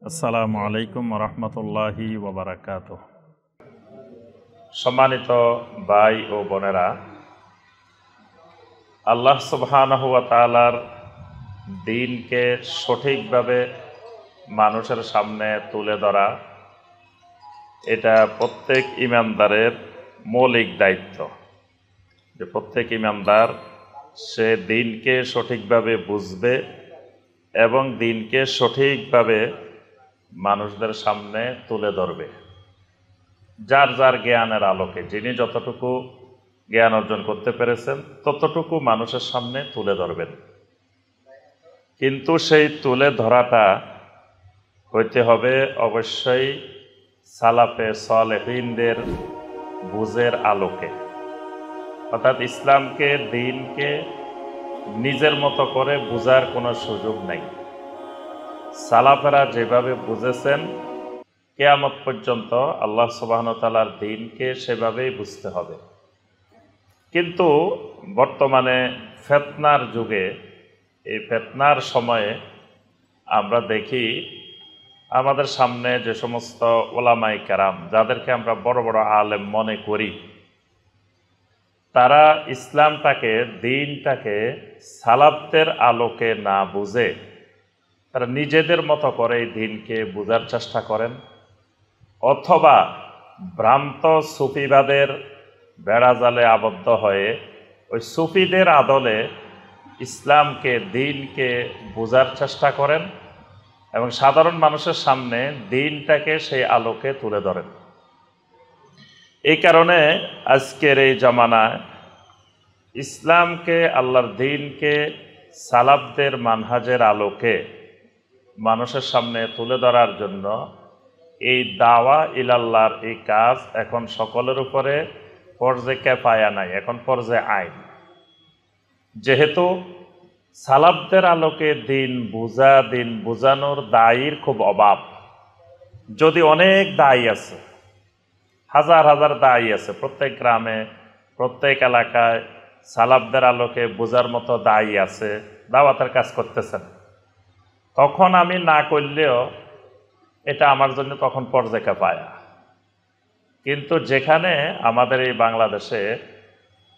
আসসালামু আলাইকুম রহমতুল্লাহি ওয়াবারাকাতুহ। সম্মানিত ভাই ও বোনেরা, আল্লাহ সুবহানাহু ওয়া তাআলার দ্বীনকে সঠিকভাবে মানুষের সামনে তুলে ধরা এটা প্রত্যেক ঈমানদারের মৌলিক দায়িত্ব। যে প্রত্যেক ঈমানদার সে দ্বীনকে সঠিকভাবে বুঝবে এবং দ্বীনকে সঠিকভাবে মানুষদের সামনে তুলে ধরবে। যার যার জ্ঞানের আলোকে যিনি যতটুকু জ্ঞান অর্জন করতে পেরেছেন ততটুকু মানুষের সামনে তুলে ধরবেন। কিন্তু সেই তুলে ধরাটা হইতে হবে অবশ্যই সালাফে সালেহিনদের বুঝের আলোকে, অর্থাৎ ইসলামকে দ্বীনকে নিজের মতো করে বুঝার কোনো সুযোগ নেই। সালাফেরা যেভাবে বুঝেছেন কিয়ামত পর্যন্ত আল্লাহ সুবহানাহু ওয়া তাআলার দ্বীনকে সেভাবেই বুঝতে হবে। কিন্তু বর্তমানে ফিতনার যুগে, এই ফিতনার সময়ে আমরা দেখি আমাদের সামনে যে সমস্ত ওলামায়ে কেরাম, যাদেরকে আমরা বড় বড় আলেম মনে করি, তারা ইসলামটাকে দ্বীনটাকে সালাফদের আলোকে না বুঝে তারা নিজেদের মতো করে এই দ্বীনকে বোঝার চেষ্টা করেন, অথবা ভ্রান্ত সুফিবাদের বেড়াজালে আবদ্ধ হয়ে ওই সুফিদের আদলে ইসলামকে দ্বীনকে বোঝার চেষ্টা করেন এবং সাধারণ মানুষের সামনে দ্বীনটাকে সেই আলোকে তুলে ধরেন। এই কারণে আজকের এই জামানায় ইসলামকে, আল্লাহর দ্বীনকে সালাফদের মানহাজের আলোকে মানুষের সামনে তুলে ধরার জন্য এই দাওয়া ইলাল্লাহর এই কাজ এখন সকলের উপরে ফরজে কিফায়া নাই, এখন ফরজে আইন। যেহেতু সালাফদের আলোকে দিন বুঝানোর দায়ীর খুব অভাব, যদি অনেক দায়ী আছে, হাজার হাজার দায়ী আছে, প্রত্যেক গ্রামে প্রত্যেক এলাকায় সালাফদের আলোকে বোঝার মতো দায়ী আছে, দাওয়াতের কাজ করতেছেন, তখন আমি না করলেও এটা আমার জন্য তখন ফরজে কিফায়া। কিন্তু যেখানে আমাদের এই বাংলাদেশে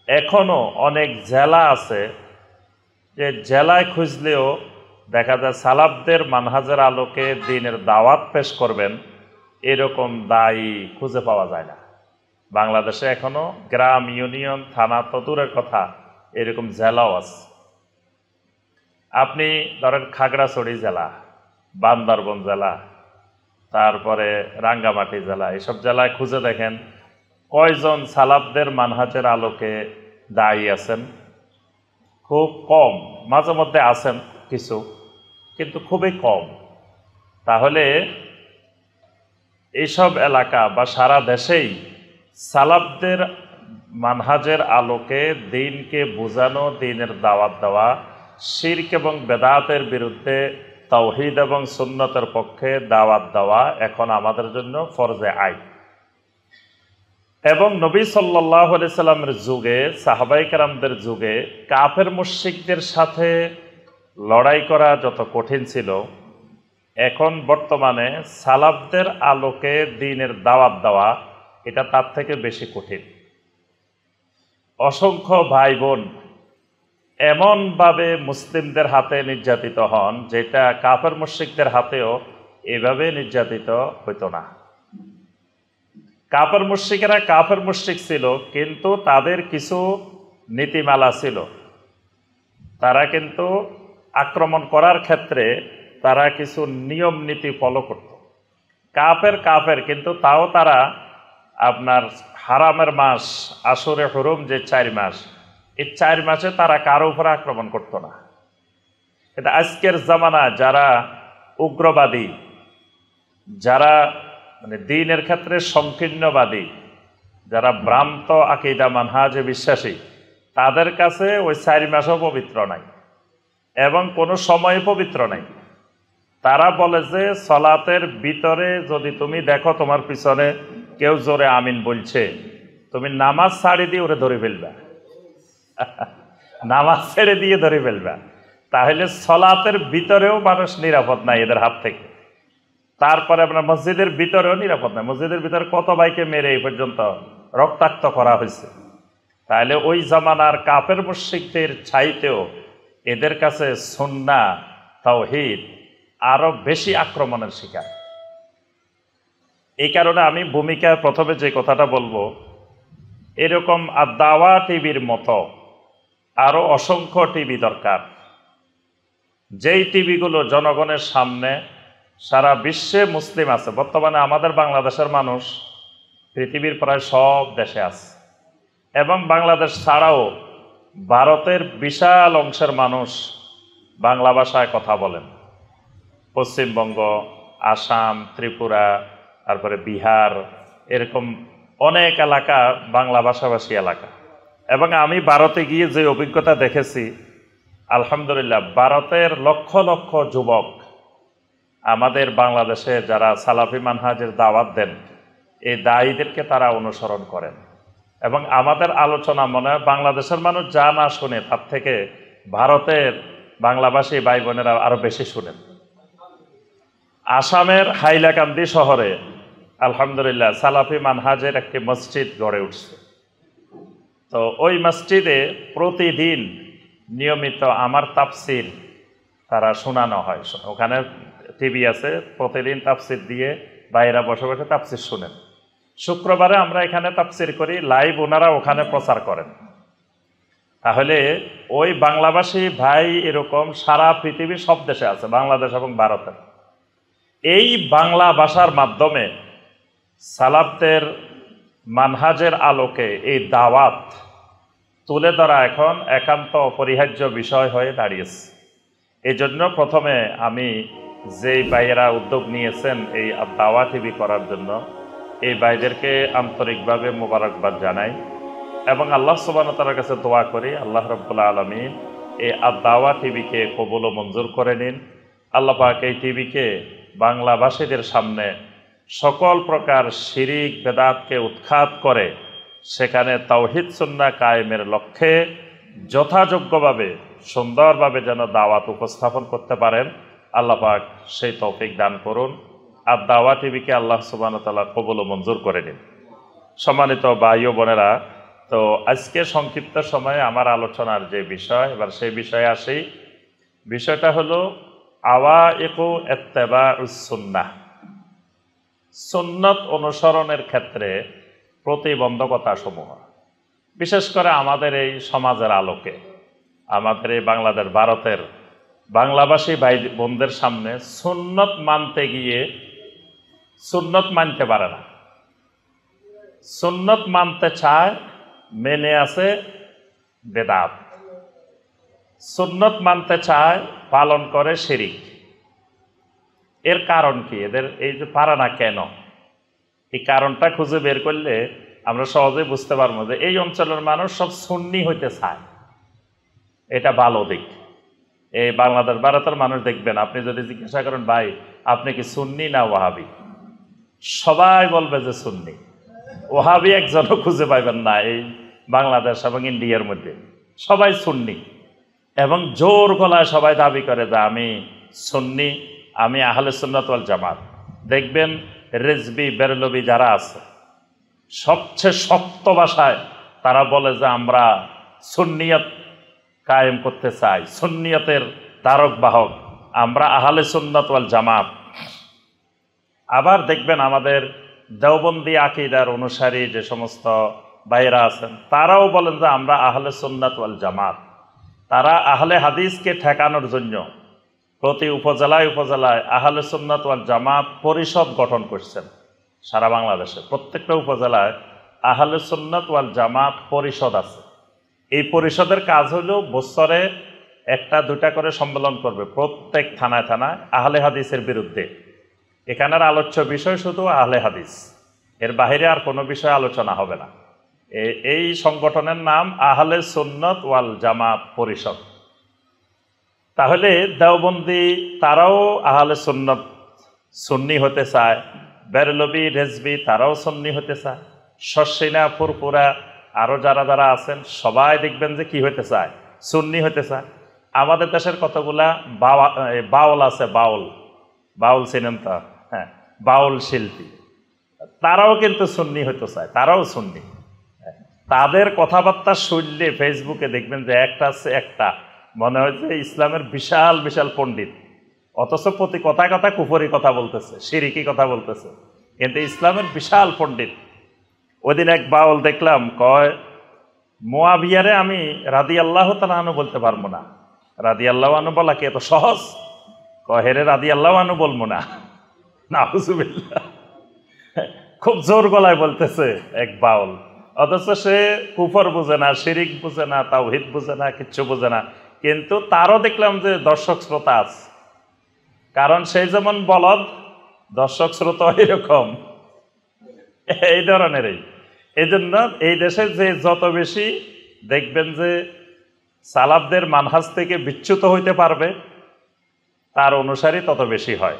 এখনো অনেক জেলা আছে, যে জেলায় খুঁজলেও দেখা যায় সালাফদের মানহাজের আলোকে দ্বীনের দাওয়াত পেশ করবেন এরকম দায়ী খুঁজে পাওয়া যায় না। বাংলাদেশে এখনো গ্রাম, ইউনিয়ন, থানা তো দূরের কথা, এরকম জেলাও আছে। আপনি ধরেন খাগড়াছড়ি জেলা, বান্দরবন জেলা, তারপরে রাঙ্গামাটি জেলা, এসব জেলায় খুঁজে দেখেন কয়জন সালাফদের মানহাজের আলোকে দায়ী আছেন? খুব কম। মাঝে মধ্যে আছেন কিছু, কিন্তু খুবই কম। তাহলে এইসব এলাকা বা সারা দেশেই সালাফদের মানহাজের আলোকে দ্বীনকে বোঝানো, দ্বীনের দাওয়াত দেওয়া, শিরক এবং বেদাতের বিরুদ্ধে তাওহীদ এবং সুন্নতের পক্ষে দাওয়াত দেওয়া এখন আমাদের জন্য ফরজে আইন। এবং নবী সাল্লাল্লাহু আলাইহি সাল্লামের যুগে, সাহাবায়ে কেরামদের যুগে কাফের মুশরিকদের সাথে লড়াই করা যত কঠিন ছিল, এখন বর্তমানে সালাফদের আলোকে দ্বীনের দাওয়াত দেওয়া এটা তার থেকে বেশি কঠিন। অসংখ্য ভাই বোন এমনভাবে মুসলিমদের হাতে নির্যাতিত হন, যেটা কাফের মুশরিকদের হাতেও এভাবে নির্যাতিত হইতো না। কাফের মুশরিকেরা কাফের মুশরিক ছিল, কিন্তু তাদের কিছু নীতিমালা ছিল। তারা কিন্তু আক্রমণ করার ক্ষেত্রে তারা কিছু নিয়ম নীতি ফলো করত। কাফের কিন্তু তাও তারা আপনার হারামের মাস আশুরে হুরুম, যে 4 মাস, এই 4 মাসে তারা কারো উপরে আক্রমণ করত না। এটা আজকের জামানা যারা উগ্রবাদী, যারা মানে দ্বীনের ক্ষেত্রে সংকীর্ণবাদী, যারা ভ্রান্ত আকীদা মানহাজে বিশ্বাসী, তাদের কাছে ওই 4 মাসও পবিত্র নাই এবং কোনো সময় পবিত্র নাই। তারা বলে যে সালাতের ভিতরে যদি তুমি দেখো তোমার পিছনে কেউ জোরে আমিন বলছে, তুমি নামাজ ছাড়ি দিয়ে ওরে ধরে ফেলবা, নামাজ ছেড়ে দিয়ে ধরে ফেলবা, তাহলে সালাতের ভিতরেও মানুষ নিরাপদ নাই এদের হাত থেকে। তারপরে আপনার মসজিদের ভিতরেও নিরাপদ নয়। মসজিদের ভিতরে কত ভাইকে মেরে এই পর্যন্ত রক্তাক্ত করা হয়েছে। তাহলে ওই জামানার কাফের মুশরিকদের চাইতেও এদের কাছে সুন্নাহ তাওহীদ আরো বেশি আক্রমণের শিকার। এই কারণে আমি ভূমিকায় প্রথমে যে কথাটা বলবো, এরকম আদ-দাওয়া টিভির মতো আরো অসংখ্য টিভি দরকার, যেই টিভিগুলো জনগণের সামনে সারা বিশ্বে মুসলিম আছে। বর্তমানে আমাদের বাংলাদেশের মানুষ পৃথিবীর প্রায় সব দেশে আছে, এবং বাংলাদেশ ছাড়াও ভারতের বিশাল অংশের মানুষ বাংলা ভাষায় কথা বলেন। পশ্চিমবঙ্গ, আসাম, ত্রিপুরা, তারপরে বিহার, এরকম অনেক এলাকা বাংলা ভাষাভাষী এলাকা। এবং আমি ভারতে গিয়ে যে অভিজ্ঞতা দেখেছি, আলহামদুলিল্লাহ, ভারতের লক্ষ লক্ষ যুবক আমাদের বাংলাদেশে যারা সালাফি মানহাজের দাওয়াত দেন, এই দায়ীদেরকে তারা অনুসরণ করেন। এবং আমাদের আলোচনা মনে হয় বাংলাদেশের মানুষ যা না শুনে তার থেকে ভারতের বাংলাভাষী ভাই বোনেরা আরো বেশি শুনেন। আসামের হাইলাকান্দি শহরে আলহামদুলিল্লাহ সালাফি মানহাজের একটি মসজিদ গড়ে উঠছে। তো ওই মসজিদে প্রতিদিন নিয়মিত আমার তাফসির তারা শোনানো হয়। ওখানে টিভি আছে, প্রতিদিন তাফসির দিয়ে বাইরা বসে বসে তাফসির শুনেন। শুক্রবারে আমরা এখানে তাফসির করি, লাইভ ওনারা ওখানে প্রচার করেন। তাহলে ওই বাংলাভাষী ভাই এরকম সারা পৃথিবীর সব দেশে আছে, বাংলাদেশ এবং ভারতের। এই বাংলা ভাষার মাধ্যমে সালাফদের মানহাজের আলোকে এই দাওয়াত তুলে ধরা এখন একান্ত অপরিহার্য বিষয় হয়ে দাঁড়িয়েছে। এই জন্য প্রথমে আমি যেই ভাইয়েরা উদ্যোগ নিয়েছেন এই দাওয়া টিভি করার জন্য, এই ভাইদেরকে আন্তরিকভাবে মোবারকবাদ জানাই এবং আল্লাহ সুবহানাহু ওয়া তাআলার কাছে দোয়া করি আল্লাহ রাব্বুল আলামিন এই দাওয়া টিভিকে কবুল ও মঞ্জুর করে নিন। আল্লাহ পাক এই টিভিকে বাংলাভাষীদের সামনে সকল প্রকার শিরিক বেদাতকে উৎখাত করে সেখানে তাওহীদ সুন্নাহ কায়েমের লক্ষ্যে যথাযোগ্যভাবে সুন্দরভাবে যেন দাওয়াত উপস্থাপন করতে পারেন, আল্লাহ পাক সেই তৌফিক দান করুন। আর দাওয়া টিভিকে আল্লাহ সুবহানাহু ওয়া তাআলা কবুল ও মঞ্জুর করে নিন। সম্মানিত ভাই ও বোনেরা, তো আজকে সংক্ষিপ্ত সময়ে আমার আলোচনার যে বিষয়, এবার সেই বিষয়ে আসি। বিষয়টা হলো আওয়াইকু ইত্তিবাউস সুন্নাহ, সুন্নত অনুসরণের ক্ষেত্রে প্রতিবন্ধকতা সমূহ, বিশেষ করে আমাদের এই সমাজের আলোকে, আমাদের এই বাংলাদেশ ভারতের বাংলাভাষী ভাই বোনদের সামনে সুন্নত মানতে গিয়ে সুন্নত মানতে পারে না, সুন্নত মানতে চায় মেনে আছে বেদাত, সুন্নত মানতে চায় পালন করে শিরিক। এর কারণ কি? এদের এই যে পারে না কেন, এই কারণটা খুঁজে বের করলে আমরা সহজেই বুঝতে পারবো যে এই অঞ্চলের মানুষ সব সুন্নি হইতে চায়, এটা ভালো দিক। এই বাংলাদেশ ভারতের মানুষ দেখবেন, আপনি যদি জিজ্ঞাসা করেন ভাই আপনি কি সুন্নি না ওয়াহাবি, সবাই বলবে যে সুন্নি। ওয়াহাবি একজনও খুঁজে পাইবেন না এই বাংলাদেশ এবং ইন্ডিয়ার মধ্যে, সবাই সুন্নি। এবং জোর গলায় সবাই দাবি করে যে আমি সুন্নি, আমি আহলে সুন্নাত ওয়াল জামাত। দেখবেন রেজবি বেরলবি যারা আছে সবচেয়ে শক্ত ভাষায় তারা বলে যে আমরা সুন্নিয়ত কায়েম করতে চাই, সুন্নিয়তের ধারক বাহক, আমরা আহলে সুন্নাত ওয়াল জামাত। আবার দেখবেন আমাদের দেওবন্দি আকীদার অনুসারী যে সমস্ত ভাইরা আছেন তারাও বলেন যে আমরা আহলে সুন্নাত ওয়াল জামাত। তারা আহলে হাদিসকে ঠেকানোর জন্য প্রতি উপজেলায় উপজেলায় আহলে সুন্নাত ওয়াল জামাত পরিষদ গঠন করছেন। সারা বাংলাদেশে প্রত্যেকটা উপজেলায় আহলে সুন্নাত ওয়াল জামাত পরিষদ আছে। এই পরিষদের কাজ হলো বছরে একটা দুটা করে সম্মেলন করবে প্রত্যেক থানায় থানায় আহলে হাদিসের বিরুদ্ধে। এখানের আলোচ্য বিষয় শুধু আহলে হাদিস, এর বাইরে আর কোনো বিষয় আলোচনা হবে না। এই সংগঠনের নাম আহলে সুন্নাত ওয়াল জামাত পরিষদ। তাহলে দেওবন্দি তারাও আহলে সুন্নাত সুন্নি হতে চায়, বেরলবি রেজবি তারাও সুন্নি হতে চায়, শর্ষিনা ফুরপুরা আরও যারা যারা আছেন সবাই দেখবেন যে কি হতে চায়, সুন্নি হতে চায়। আমাদের দেশের কতগুলা বাউল আছে, বাউল চিনেন তা, হ্যাঁ, বাউল শিল্পী, তারাও কিন্তু সুন্নি হতে চায়, তারাও সুন্নি। তাদের কথাবার্তা শুনলে ফেসবুকে দেখবেন যে একটা আছে একটা মনে হয় যে ইসলামের বিশাল বিশাল পণ্ডিত, অথচ প্রতি কথায় কথা কুফরি কথা বলতেছে, শিরিকি কথা বলতেছে, কিন্তু ইসলামের বিশাল পণ্ডিত। ওইদিন এক বাউল দেখলাম, কয় মুয়াবিয়ারে আমি রাদিয়াল্লাহু তাআলা আনহু বলতে পারবো না। রাদিয়াল্লাহু আনহু বলা কি এত সহজ? কয় হেরে রাদিয়াল্লাহু আনহু বলবো না, নাউযুবিল্লাহ। খুব জোর গলায় বলতেছে এক বাউল, অথচ সে কুফর বুঝে না, শিরিক বুঝে না, তাওহীদ বুঝে না, কিচ্ছু বুঝে না, কিন্তু তারও দেখলাম যে দর্শক শ্রোতা আছে। কারণ সেই যেমন বলদ, দর্শক শ্রোতা এরকম এই ধরনেরই। এই জন্য এই দেশে যে যত বেশি দেখবেন যে সালাফদের মানহাজ থেকে বিচ্যুত হইতে পারবে, তার অনুসারী তত বেশি হয়।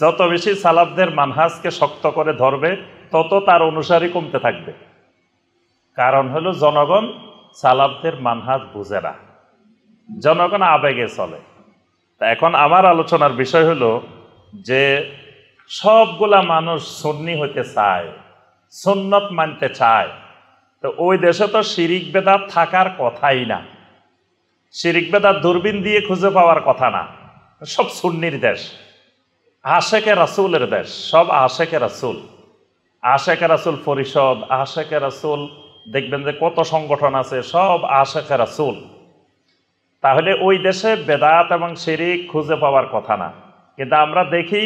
যত বেশি সালাফদের মানহাজকে শক্ত করে ধরবে, তত তার অনুসারী কমতে থাকবে। কারণ হলো জনগণ সালাফদের মানহাজ বুঝে না, জনগণ আবেগে চলে। তা এখন আমার আলোচনার বিষয় হলো যে সবগুলা মানুষ সুন্নি হতে চায়, সুন্নত মানতে চায়, তো ওই দেশে তো শিরিক বেদাত থাকার কথাই না, শিরিক বেদাত দূরবীন দিয়ে খুঁজে পাওয়ার কথা না। সব সুন্নির দেশ, আশেকে রাসূলের দেশ, সব আশেকে রাসূল, আশেকে রাসূল পরিষদ, আশেকে রাসূল, দেখবেন যে কত সংগঠন আছে, সব আশেকে রাসূল। তাহলে ওই দেশে বেদাত এবং শিরিক খুঁজে পাওয়ার কথা না, কিন্তু আমরা দেখি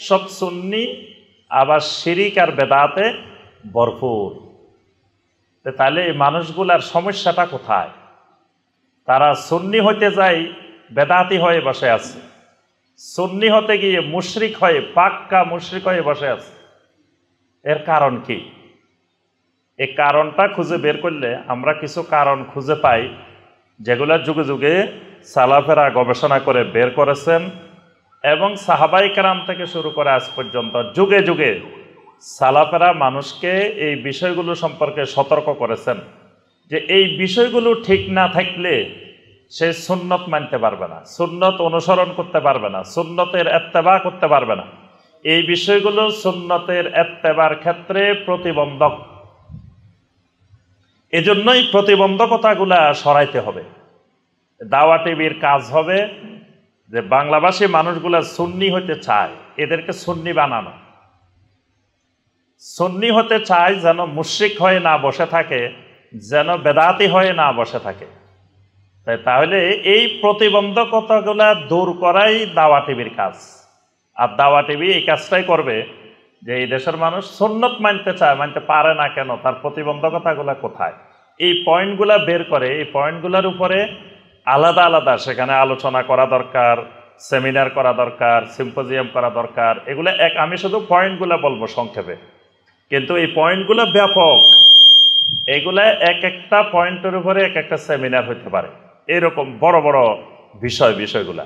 সব সুন্নি আবার শিরিক আর বেদাতে ভরপুর। তাহলে এই মানুষগুলার সমস্যাটা কোথায়? তারা সুন্নি হতে যায় বেদাতি হয়ে বসে আছে, সুন্নি হতে গিয়ে মুশরিক হয়ে, পাক্কা মুশরিক হয়ে বসে আছে। এর কারণ কি? এই কারণটা খুঁজে বের করলে আমরা কিছু কারণ খুঁজে পাই, যেগুলো যুগে যুগে সালাফেরা গবেষণা করে বের করেছেন, এবং সাহাবাই কেরাম থেকে শুরু করে আজ পর্যন্ত যুগে যুগে সালাফেরা মানুষকে এই বিষয়গুলো সম্পর্কে সতর্ক করেছেন যে এই বিষয়গুলো ঠিক না থাকলে সে সুন্নত মানতে পারবে না, সুন্নত অনুসরণ করতে পারবে না, সুন্নতের ইত্তেবা করতে পারবে না। এই বিষয়গুলো সুন্নতের ইত্তেবার ক্ষেত্রে প্রতিবন্ধক। এজন্যই প্রতিবন্ধকতাগুলা সরাইতে হবে। দাওয়া টিভির কাজ হবে যে বাংলাভাষী মানুষগুলা সুন্নি হতে চায়, এদেরকে সুন্নি বানানো। সুন্নি হতে চায় যেন মুশরিক হয়ে না বসে থাকে, যেন বেদাতি হয়ে না বসে থাকে। তাহলে এই প্রতিবন্ধকতাগুলা দূর করাই দাওয়া টিভির কাজ। আর দাওয়া টিভি এই কাজটাই করবে যে এই দেশের মানুষ সুন্নত মানতে চায়, মানতে পারে না কেন, তার প্রতিবন্ধকতাগুলা কোথায়, এই পয়েন্টগুলা বের করে, এই পয়েন্টগুলোর উপরে আলাদা আলাদা সেখানে আলোচনা করা দরকার, সেমিনার করা দরকার, সিম্পোজিয়াম করা দরকার। এগুলো আমি শুধু পয়েন্টগুলো বলবো সংক্ষেপে, কিন্তু এই পয়েন্টগুলো ব্যাপক। এগুলা এক একটা পয়েন্টের উপরে এক একটা সেমিনার হতে পারে, এরকম বড় বড় বিষয়গুলা।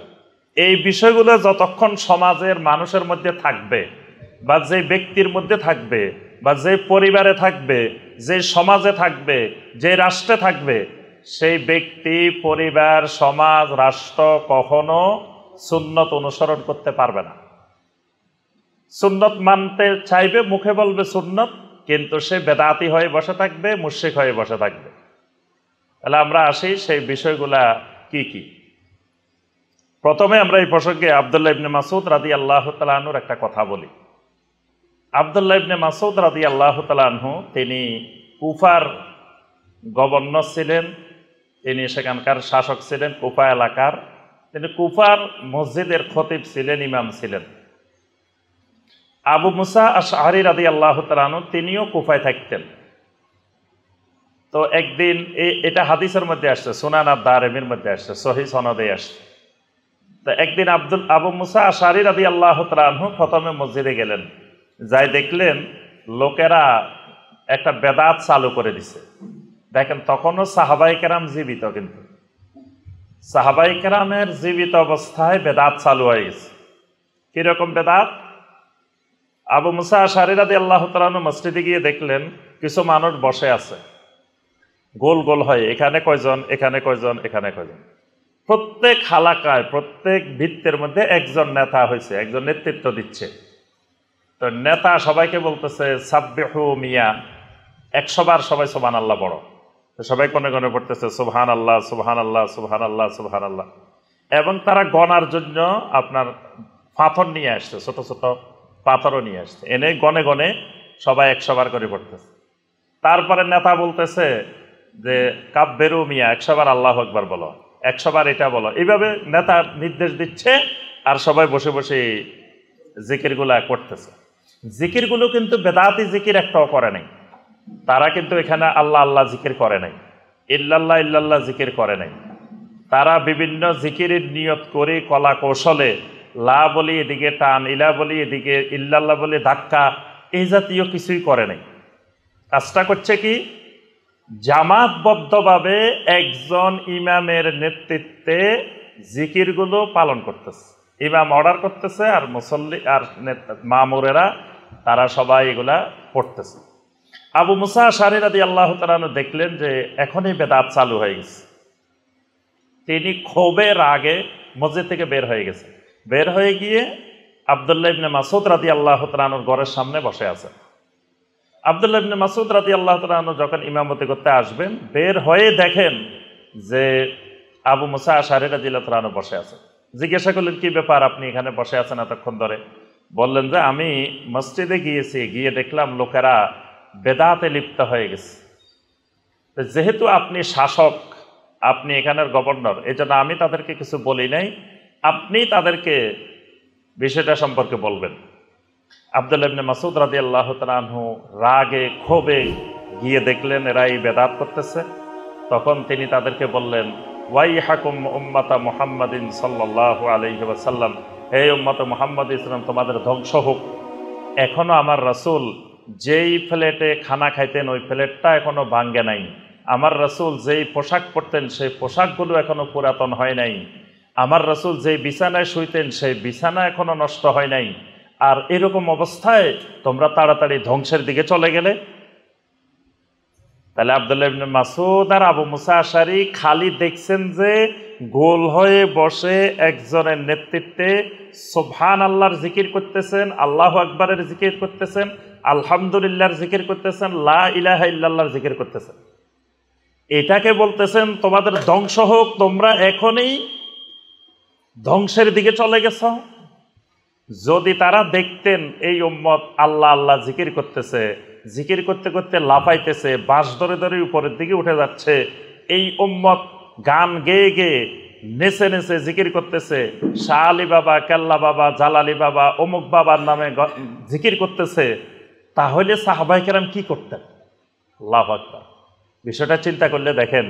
এই বিষয়গুলো যতক্ষণ সমাজের মানুষের মধ্যে থাকবে, বা যে ব্যক্তির মধ্যে থাকবে, বা যে পরিবারে থাকবে, যে সমাজে থাকবে, যে রাষ্ট্রে থাকবে, সেই ব্যক্তি, পরিবার, সমাজ, রাষ্ট্র কখনো সুন্নত অনুসরণ করতে পারবে না। সুন্নত মানতে চাইবে, মুখে বলবে সুন্নত, কিন্তু সে বেদাতি হয়ে বসে থাকবে, মুশরিক হয়ে বসে থাকবে। তাহলে আমরা আসি সেই বিষয়গুলা কি কি। প্রথমে আমরা এই প্রসঙ্গে আব্দুল্লাহ ইবনে মাসউদ রাদিয়াল্লাহু তাআলা আনহুর একটা কথা বলি। আব্দুল্লাহ ইবনে মাসউদ রাদিয়াল্লাহু তাআলা আনহু তিনি কুফার গভর্নর ছিলেন, তিনি সেখানকার শাসক ছিলেন কুফা এলাকার। তিনি কুফার মসজিদের খতিব ছিলেন, ইমাম ছিলেন। আবু মুসা আশআরী রাদিয়াল্লাহু তাআলা আনহু তিনিও কুফায় থাকতেন। তো একদিন এটা হাদিসের মধ্যে আসছে, সুনান আদ-দারিমির মধ্যে আসছে, সহিহ সনদে আসছে। তো একদিন আবু মুসা আশআরী রাদিয়াল্লাহু তাআলা আনহু প্রথমে মসজিদে গেলেন, যাই দেখলেন লোকেরা একটা বেদাত চালু করে দিছে। দেখেন তখনও সাহাবায়ে কেরাম জীবিত, কিন্তু সাহাবায়ে কেরামের জীবিত অবস্থায় বেদাত চালু হয়ে গেছে। কিরকম বেদাত? আবু মুসা আশআরী রাদিয়াল্লাহু তাআলা আনহু মসজিদে গিয়ে দেখলেন কিছু মানুষ বসে আছে গোল গোল হয়ে, এখানে কয়জন, এখানে কয়জন, এখানে কয়জন। প্রত্যেক হালাকায়, প্রত্যেক ভিত্তের মধ্যে একজন নেতা হয়েছে, একজন নেতৃত্ব দিচ্ছে। তো নেতা সবাইকে বলতেছে সাব্বিহু মিয়া, 100 বার সবাই সুবহানাল্লাহ পড়ো। তো সবাই কোনে কোনে পড়তেছে সুবহানাল্লাহ সুবহানাল্লাহ সুবহানাল্লাহ সুবহানাল্লাহ। এবং তারা গণার জন্য আপনার পাথর নিয়ে আসছে, ছোট ছোট পাথরও নিয়ে আসছে, এনে গনে গনে সবাই 100 বার করে পড়তেছে। তারপরে নেতা বলতেছে যে কাব্বেরু মিয়া, 100 বার আল্লাহু আকবার বলো, 100 বার এটা বলো। এইভাবে নেতা নির্দেশ দিচ্ছে আর সবাই বসে বসে জিকিরগুলা করতেছে। জিকিরগুলো কিন্তু বেদাতি জিকির একটাও করে নাই। তারা কিন্তু এখানে আল্লাহ আল্লাহ জিকির করে নাই, ইল্লাল্লাহ ইল্লাল্লাহ জিকির করে নাই। তারা বিভিন্ন জিকিরের নিয়ত করে কলা কৌশলে লা বলি এদিকে টান, ইলা বলি এদিকে ইল্লাল্লাহ বলি ধাক্কা, এই জাতীয় কিছুই করে নাই। কাজটা করছে কি, জামাতবদ্ধভাবে একজন ইমামের নেতৃত্বে জিকিরগুলো পালন করতেছে। ইমাম অর্ডার করতেছে আর মুসল্লি আর মামুরেরা তারা সবাই এগুলা পড়তেছে। আবু মুসা আশআরী রাদিয়াল্লাহু তাআলা আনহু দেখলেন যে এখনই বেদাত চালু হয়ে গেছে। তিনি ক্ষোভে রাগে মসজিদ থেকে বের হয়ে গেছে। বের হয়ে গিয়ে আব্দুল্লাহ ইবনে মাসউদ রাদিয়াল্লাহু তাআলা আনহুর ঘরের সামনে বসে আছেন। আব্দুল্লাহ ইবনে মাসউদ রাদিয়াল্লাহু তাআলা আনহু যখন ইমামতি করতে আসবেন, বের হয়ে দেখেন যে আবু মুসা আশআরী রাদিয়াল্লাহু তাআলা আনহু বসে আছেন। জিজ্ঞাসা করলেন, কি ব্যাপার, আপনি এখানে বসে আছেন এতক্ষণ ধরে? বললেন যে আমি মসজিদে গিয়েছি, গিয়ে দেখলাম লোকেরা বেদাতে লিপ্ত হয়ে গেছে। যেহেতু আপনি শাসক, আপনি এখানের গভর্নর, এই জন্য আমি তাদেরকে কিছু বলি নাই, আপনি তাদেরকে বিষয়টা সম্পর্কে বলবেন। আব্দুল্লাহ ইবনে মাসউদ রাদিয়াল্লাহু তাআলা আনহু রাগে ক্ষোভে গিয়ে দেখলেন এরা এই বেদাত করতেছে। তখন তিনি তাদেরকে বললেন, ওয়াইহাকুম উম্মাতা মুহাম্মাদিন সাল্লাল্লাহু আলাইহি ওয়াসাল্লাম, হে উম্মত মুহাম্মদ ইসলাম, তোমাদের ধ্বংস হোক। এখনো আমার রাসূল যেই প্লেটে খানা খাইতেন ওই প্লেটটা এখনো ভাঙ্গে নাই। আমার রাসূল যেই পোশাক পরতেন সেই পোশাকগুলো এখনো পুরাতন হয় নাই। আমার রাসূল যেই বিছানায় শুইতেন সেই বিছানা এখনো নষ্ট হয় নাই। আর এরকম অবস্থায় তোমরা তাড়াতাড়ি ধ্বংসের দিকে চলে গেলে। তাহলে আব্দুল্লাহ ইবনে মাসউদ আর আবু মুসা আশআরী খালি দেখছেন যে গোল হয়ে বসে একজনের নেতৃত্বে সুবহানাল্লাহর জিকির করতেছেন, আল্লাহু আকবারের জিকির করতেছেন, আলহামদুলিল্লাহর জিকির করতেছেন, লা ইলাহা ইল্লাল্লাহর জিকির করতেছেন। এটাকে বলতেছেন তোমাদের ধ্বংস হোক, তোমরা এখনই ধ্বংসের দিকে চলে গেছ। যদি তারা দেখতেন এই উম্মত আল্লাহ আল্লাহ জিকির করতেছে, জিকির করতে করতে লাফাইতেছে, বাঁশ ধরে ধরে উপরের দিকে উঠে যাচ্ছে, এই উম্মত গান গেয়ে গেয়ে নেচে নেচে জিকির করতেছে, শাহ আলী বাবা, কেল্লা বাবা, জালালি বাবা, অমুক বাবার নামে জিকির করতেছে, তাহলে সাহাবায়ে কেরাম কি করতেন? আল্লাহু আকবার। বিষয়টা চিন্তা করলে দেখেন,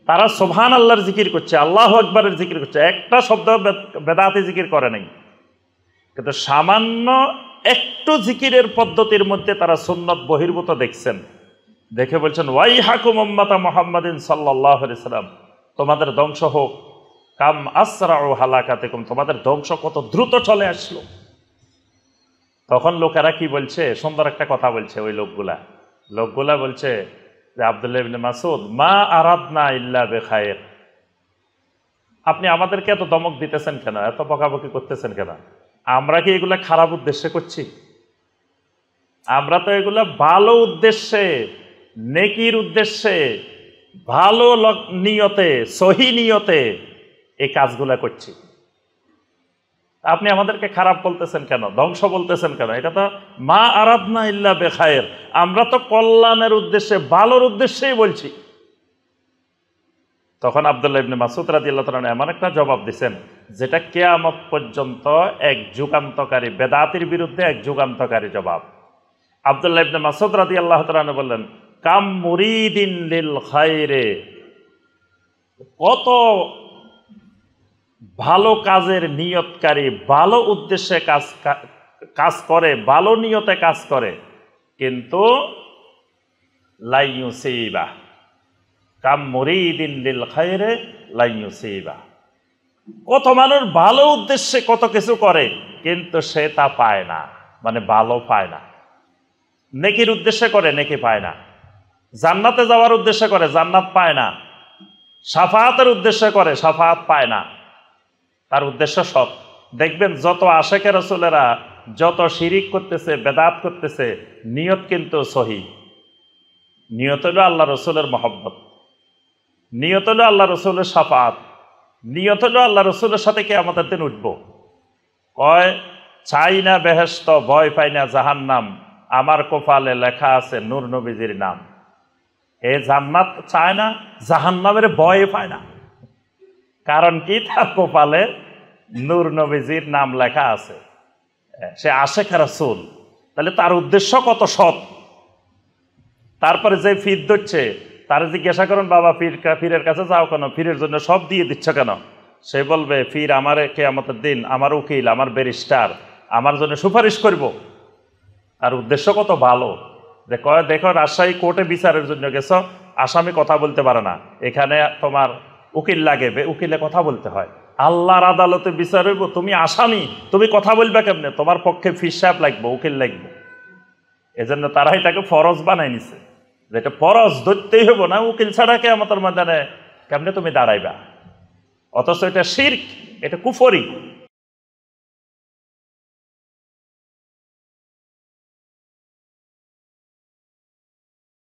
তারা সুবহানাল্লাহর জিকির করছে, আল্লাহু আকবারের জিকির করছে, একটা শব্দ বেদাতি জিকির করে নাই। কিন্তু সামান্য একটু জিকিরের পদ্ধতির মধ্যে তারা সুন্নত বহির্ভূত দেখছেন, দেখে বলছেন ওয়াইহাকুম উম্মাতা মুহাম্মাদিন সাল্লাল্লাহু আলাইহি সাল্লাম, তোমাদের ধ্বংস হোক। কাম আসরাউ হালাকাতিকুম, তোমাদের ধ্বংস কত দ্রুত চলে আসলো। তখন লোকেরা কি বলছে, সুন্দর একটা কথা বলছে। ওই লোকগুলা বলছে যে আব্দুল্লাহ ইবনে মাসউদ, মা আরাদনা ইল্লা বিখায়র, আপনি আমাদেরকে এত দমক দিতেছেন কেন, এত বকাবকি করতেছেন কেন? আমরা কি এগুলা খারাপ উদ্দেশ্যে করছি? আমরা তো এগুলা ভালো উদ্দেশ্যে, নেকির উদ্দেশ্যে, ভালো নিয়তে, সহি নিয়তে এই কাজগুলা করছি। আপনি আমাদেরকে খারাপ বলতেছেন কেন, ধ্বংস বলতেছেন কেন? এটা তো মা আরাদনা ইল্লা বিখায়র, আমরা তো কল্যাণের উদ্দেশ্যে, ভালোর উদ্দেশ্যেই বলছি। তখন আব্দুল্লাহ ইবনে মাসউদ রাদিয়াল্লাহু তাআলা এমন একটা জবাব দিয়েছেন যেটা কিয়ামত পর্যন্ত এক যুগান্তকারী, বেদাতের বিরুদ্ধে এক যুগান্তকারী জবাব। আব্দুল্লাহ ইবনে মাসউদ রাদিয়াল্লাহু তাআলা বললেন, কাম মুরিদিন লিল খায়রে, কত ভালো কাজের নিয়তকারী, ভালো উদ্দেশ্যে কাজ করে, ভালো নিয়তে কাজ করে, কিন্তু লা ইউসিবা, কাম মুরিদিন লিল খায়রে লা ইউসিবা, কত মানুষ ভালো উদ্দেশ্যে কত কিছু করে কিন্তু সে তা পায় না, মানে ভালো পায় না। নেকির উদ্দেশ্যে করে, নেকি পায় না। জান্নাতে যাওয়ার উদ্দেশ্যে করে, জান্নাত পায় না। শাফাআতের উদ্দেশ্যে করে, শাফাআত পায় না। তার উদ্দেশ্য সৎ। দেখবেন যত আশেকে রাসূলেরা যত শিরিক করতেছে, বেদাত করতেছে, নিয়ত কিন্তু সহি। নিয়ত হলো আল্লাহ রসুলের মহব্বত, নিয়ত হলো আল্লাহ রসুলের শাফাত, নিয়ত হলো আল্লাহ রসুলের সাথে কিয়ামতের দিন উঠব। কয় চাই না বেহেশত, ভয় পাই না জাহান্নাম, আমার কপালে লেখা আছে নূর নবীজির নাম। এ জান্নাত চায় না, জাহান্নামের ভয় পায় না। কারণ কি? তার কপালে নূর নবীজির নাম লেখা আছে, সে আশেক রাসূল। তাহলে তার উদ্দেশ্য কত সৎ। তারপরে যে ফির ধরছে তারা জিজ্ঞাসা করেন, বাবা পীরের কাছে যাও কেন, পীরের জন্য সব দিয়ে দিচ্ছ কেন? সে বলবে, পীর আমার কিয়ামতের দিন আমার উকিল, আমার ব্যারিস্টার, আমার জন্য সুপারিশ করব। তার উদ্দেশ্য কত ভালো। যে কয় দেখো রাজশাহী কোর্টে বিচারের জন্য গেছ, আসামি কথা বলতে পারে না, এখানে তোমার উকিল লাগে, উকিলে কথা বলতে হয়। আল্লাহর আদালতে বিচার হইব, তুমি আসামি, তুমি কথা বলবে কেমনে? তোমার পক্ষে ফির সাহেব লাগবে, উকিল লাগবে। এজন্য তারা এটাকে ফরজ বানাই নিছে, যেটা ফরজ ধরতেই হইব, না উকিল ছাড়া কিয়ামতের ময়দানে কেমনে তুমি দাঁড়াইবা। অথচ এটা শিরক, এটা কুফরি।